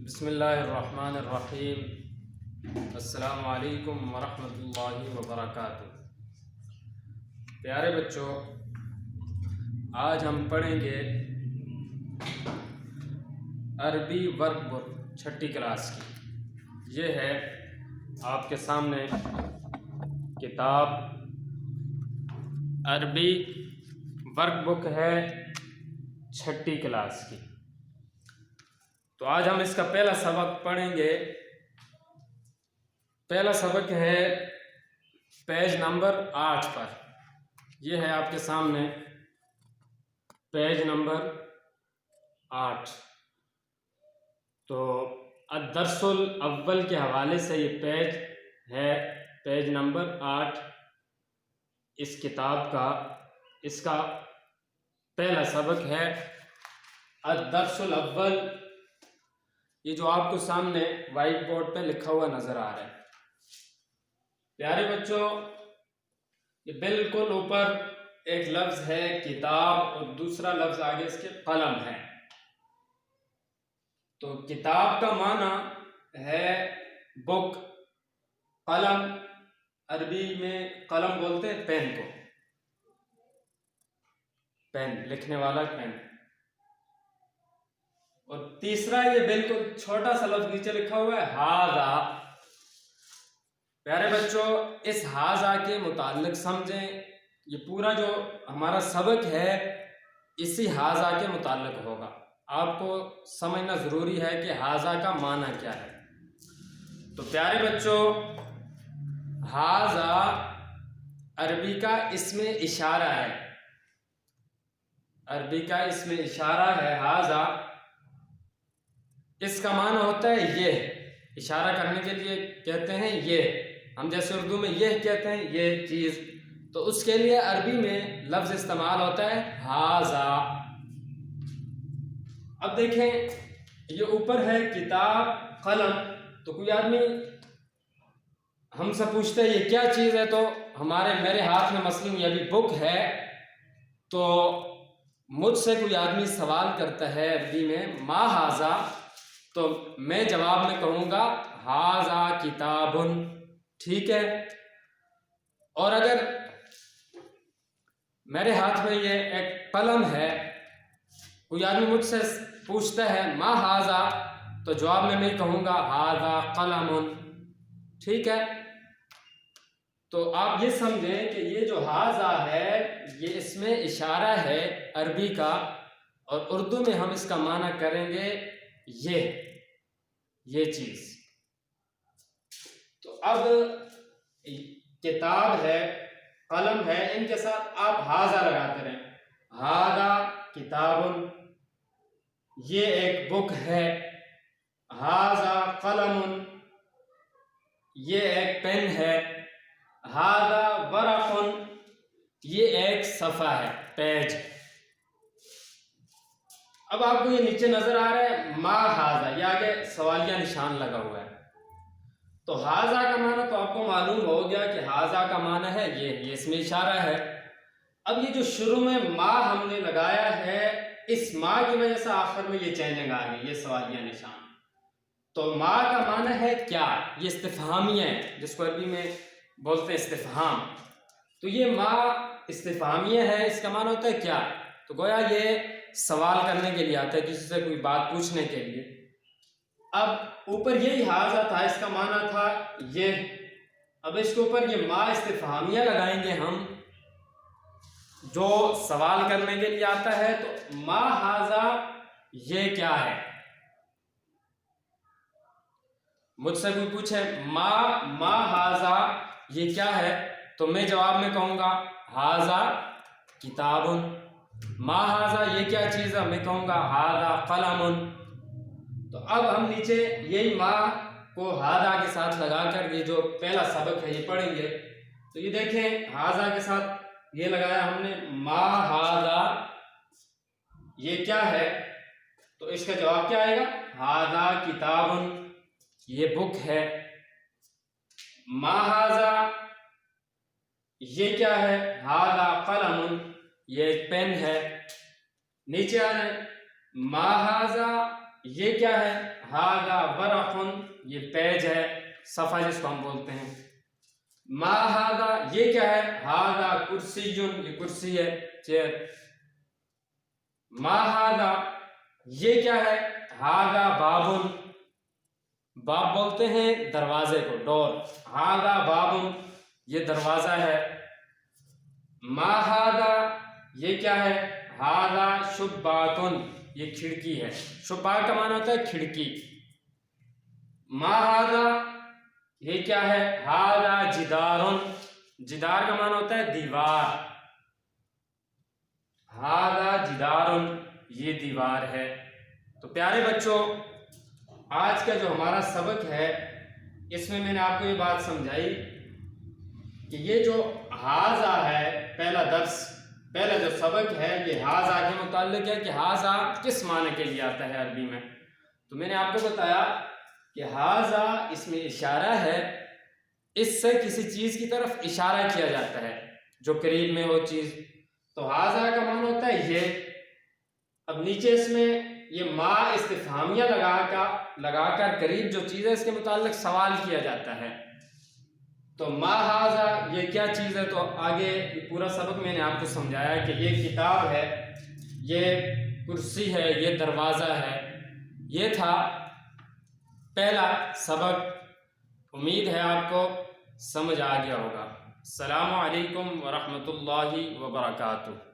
بسم اللہ الرحمن الرحیم۔ السلام علیکم ورحمۃ اللہ وبرکاتہ۔ پیارے بچوں، آج ہم پڑھیں گے عربی ورک بک 6ٹھی کلاس کی۔ یہ ہے آپ کے سامنے کتاب، عربی ورک بک ہے 6ٹھی کلاس کی۔ تو آج ہم اس کا پہلا سبق پڑھیں گے۔ پہلا سبق ہے پیج نمبر 8 پر۔ یہ ہے آپ کے سامنے پیج نمبر 8۔ تو الدرس الاول کے حوالے سے یہ پیج ہے، پیج نمبر 8 اس کتاب کا۔ اس کا پہلا سبق ہے الدرس الاول۔ یہ جو آپ کو سامنے وائٹ بورڈ پہ لکھا ہوا نظر آ رہا ہے۔ پیارے بچوں، یہ بالکل اوپر ایک لفظ ہے کتاب اور دوسرا لفظ آگے اس کے قلم ہے۔ تو کتاب کا معنی ہے بک، قلم عربی میں قلم بولتے ہیں پین کو، پین لکھنے والا پین۔ اور تیسرا یہ بالکل چھوٹا سا لفظ نیچے لکھا ہوا ہے ہاذا۔ پیارے بچوں، اس ہاذا کے متعلق سمجھیں، یہ پورا جو ہمارا سبق ہے اسی ہاذا کے متعلق ہوگا۔ آپ کو سمجھنا ضروری ہے کہ ہاذا کا معنی کیا ہے۔ تو پیارے بچوں، ہاذا عربی کا اسم اشارہ ہے، عربی کا اسم اشارہ ہے ہاذا۔ اس کا معنی ہوتا ہے یہ، اشارہ کرنے کے لیے کہتے ہیں یہ، ہم جیسے اردو میں یہ کہتے ہیں یہ چیز، تو اس کے لیے عربی میں لفظ استعمال ہوتا ہے ہاذا۔ اب دیکھیں، یہ اوپر ہے کتاب، قلم۔ تو کوئی آدمی ہم سے پوچھتے ہیں یہ کیا چیز ہے، تو میرے ہاتھ میں مثلاً یہ بھی بک ہے، تو مجھ سے کوئی آدمی سوال کرتا ہے عربی میں ما ہاذا، تو میں جواب میں کہوں گا ہاذا کتاب، ٹھیک ہے۔ اور اگر میرے ہاتھ میں یہ ایک قلم ہے، کوئی آدمی مجھ سے پوچھتا ہے ما ہاذا، تو جواب میں کہوں گا ہاذا قلم، ٹھیک ہے۔ تو آپ یہ سمجھیں کہ یہ جو ہاذا ہے یہ اس میں اشارہ ہے عربی کا، اور اردو میں ہم اس کا معنی کریں گے یہ چیز۔ تو اب کتاب ہے، قلم ہے، ان کے ساتھ آپ ہاذا لگاتے رہیں۔ ہاذا کتاب، یہ ایک بک ہے۔ ہاذا قلم، یہ ایک پین ہے۔ ہاذا ورق، یہ ایک صفحہ ہے، پیج۔ اب آپ کو یہ نیچے نظر آ رہا ہے ما ہاذا، یہ آگے سوالیہ نشان لگا ہوا ہے۔ تو ہاذا کا معنی تو آپ کو معلوم ہو گیا کہ ہاذا کا معنی ہے یہ اس میں اشارہ ہے۔ اب یہ جو شروع میں ما ہم نے لگایا ہے، اس ما کی وجہ سے آخر میں یہ چینجنگ آ گئی، یہ سوالیہ نشان۔ تو ما کا معنی ہے کیا، یہ استفہامیہ ہے، جس کو عربی میں بولتے ہیں استفہام۔ تو یہ ما استفہامیہ ہے، اس کا معنی ہوتا ہے کیا، تو گویا یہ سوال کرنے کے لیے آتا ہے، کسی سے کوئی بات پوچھنے کے لیے۔ اب اوپر یہی ہاذا تھا، اس کا معنی تھا یہ۔ اب اس کے اوپر یہ ما استفہامیہ لگائیں گے ہم، جو سوال کرنے کے لیے آتا ہے۔ تو ما ہاذا یہ کیا ہے، مجھ سے کوئی پوچھے ما ہاذا یہ کیا ہے، تو میں جواب میں کہوں گا ہاذا کتاب۔ ما ہاذا یہ کیا چیز ہے، میں کہوں گا ہاذا قلم۔ تو اب ہم نیچے یہی ما کو ہاذا کے ساتھ لگا کر یہ جو پہلا سبق ہے یہ پڑھیں گے۔ تو یہ دیکھیں، ہاذا کے ساتھ یہ لگایا ہم نے ما ہاذا یہ کیا ہے، تو اس کا جواب کیا آئے گا ہاذا کتاب، یہ بک ہے۔ ما ہاذا یہ کیا ہے، ہاذا قلم، یہ ایک پین ہے۔ نیچے آ جائیں، ما ہاذا یہ کیا ہے؟ ہاذا ورق، یہ پیج ہے، صفحہ جس کو ہم بولتے ہیں۔ ما ہاذا، یہ کیا ہے؟ ہاذا کرسی، یہ کرسی ہے، چیئر۔ ما ہاذا، یہ کیا ہے؟ ہاذا باب، باب بولتے ہیں دروازے کو، ڈور۔ ہاذا باب، یہ دروازہ ہے۔ ما ہاذا، یہ کیا ہے؟ ہاذا شباک، یہ کھڑکی ہے۔ شباک کا معنی ہوتا ہے کھڑکی۔ ما ہاذا، یہ کیا ہے؟ ہاذا جدار، جدار کا معنی ہوتا ہے دیوار۔ ہاذا جدار، یہ دیوار ہے۔ تو پیارے بچوں، آج کا جو ہمارا سبق ہے اس میں نے آپ کو یہ بات سمجھائی کہ یہ جو ہاذا ہے، پہلا درس، پہلا جو سبق ہے یہ ہاذا کے متعلق ہے کہ ہاذا کس معنی کے لیے آتا ہے عربی میں۔ تو میں نے آپ کو بتایا کہ ہاذا اس میں اشارہ ہے، اس سے کسی چیز کی طرف اشارہ کیا جاتا ہے جو قریب میں ہو چیز۔ تو ہاذا کا معنی ہوتا ہے یہ۔ اب نیچے اس میں یہ ما استفہامیہ لگا کر قریب جو چیز ہے اس کے متعلق سوال کیا جاتا ہے۔ تو ما ہاذا، یہ کیا چیز ہے؟ تو آگے پورا سبق میں نے آپ کو سمجھایا کہ یہ کتاب ہے، یہ کرسی ہے، یہ دروازہ ہے۔ یہ تھا پہلا سبق۔ امید ہے آپ کو سمجھ آ گیا ہوگا۔ السلام علیکم ورحمۃ اللہ وبرکاتہ۔